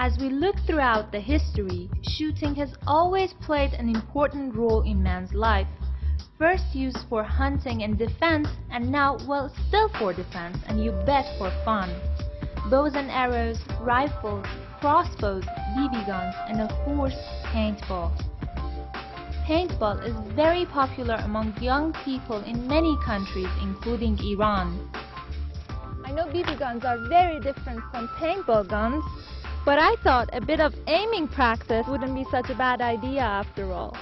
As we look throughout the history, shooting has always played an important role in man's life. First used for hunting and defense, and now, well, still for defense, and you bet for fun. Bows and arrows, rifles, crossbows, BB guns, and of course, paintball. Paintball is very popular among young people in many countries, including Iran. I know BB guns are very different from paintball guns, but I thought a bit of aiming practice wouldn't be such a bad idea after all.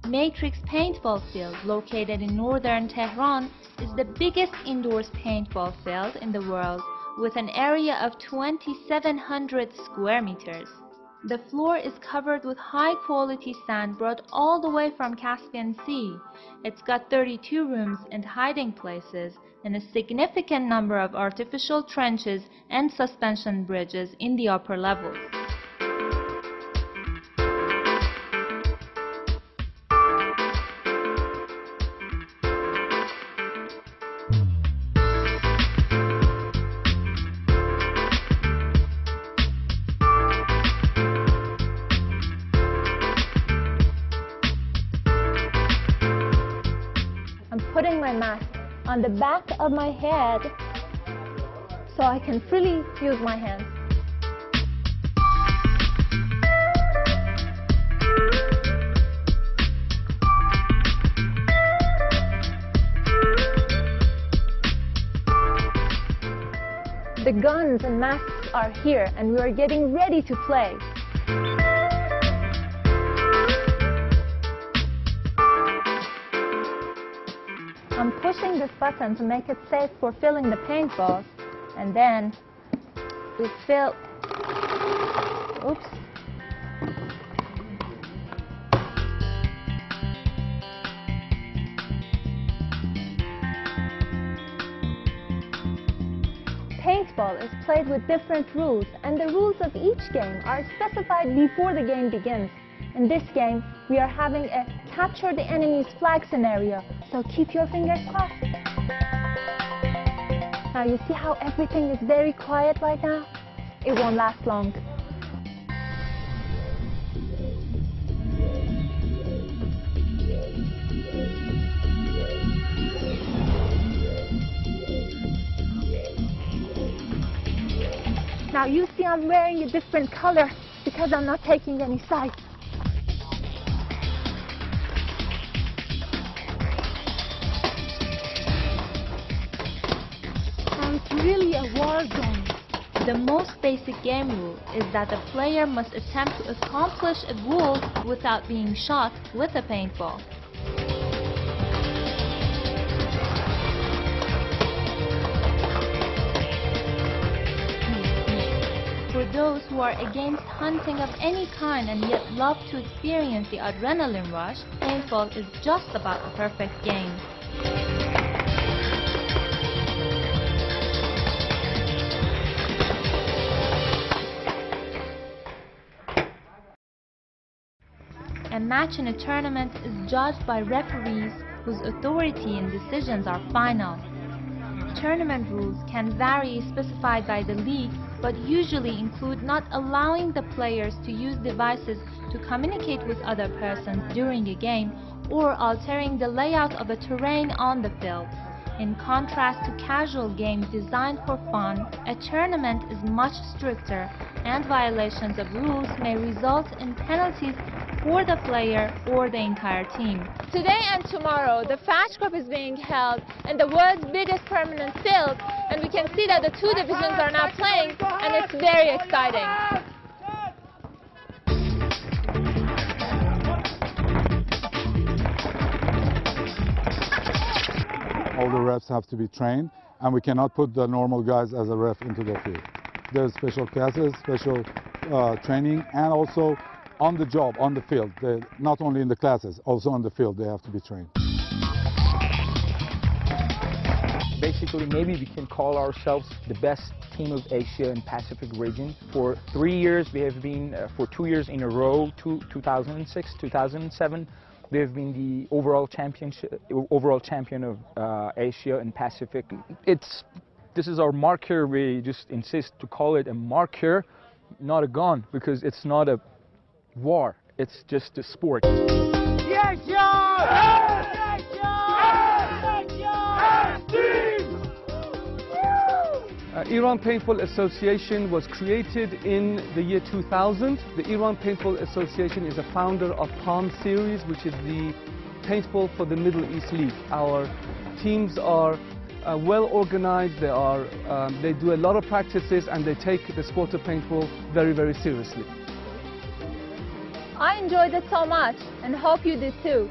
Matrix Paintball Field, located in northern Tehran, is the biggest indoors paintball field in the world, with an area of 2,700 square meters. The floor is covered with high-quality sand brought all the way from Caspian Sea. It's got 32 rooms and hiding places, and a significant number of artificial trenches and suspension bridges in the upper levels. I'm putting my mask on the back of my head so I can freely use my hands. The guns and masks are here, and we are getting ready to play. I'm pushing this button to make it safe for filling the paintballs, and then we fill. Oops. Paintball is played with different rules, and the rules of each game are specified before the game begins. In this game, we are having a capture the enemy's flag scenario, so keep your fingers crossed. Now you see how everything is very quiet right now? It won't last long. Now you see I'm wearing a different color because I'm not taking any sides. It's really a war zone. The most basic game rule is that the player must attempt to accomplish a goal without being shot with a paintball. For those who are against hunting of any kind and yet love to experience the adrenaline rush, paintball is just about the perfect game. A match in a tournament is judged by referees whose authority and decisions are final. Tournament rules can vary specified by the league, but usually include not allowing the players to use devices to communicate with other persons during a game or altering the layout of a terrain on the field. In contrast to casual games designed for fun, a tournament is much stricter, and violations of rules may result in penalties for the player or the entire team. Today and tomorrow, the Flash Cup is being held in the world's biggest permanent field, and we can see that the two divisions are now playing, and it's very exciting. All the refs have to be trained, and we cannot put the normal guys as a ref into the field. There's special classes, special training, and also on the job, on the field. Not only in the classes, also on the field they have to be trained. Basically, maybe we can call ourselves the best team of Asia and Pacific region. For 3 years, we have been, for 2 years in a row, 2006, 2007, we have been the overall champion of Asia and Pacific. It's This is our marker. We just insist to call it a marker, not a gun, because it's not a war. It's just a sport. Iran Paintball Association was created in the year 2000. The Iran Paintball Association is a founder of PALM series, which is the paintball for the Middle East League. Our teams are well organized, they do a lot of practices, and they take the sport of paintball very, very seriously. I enjoyed it so much and hope you did too.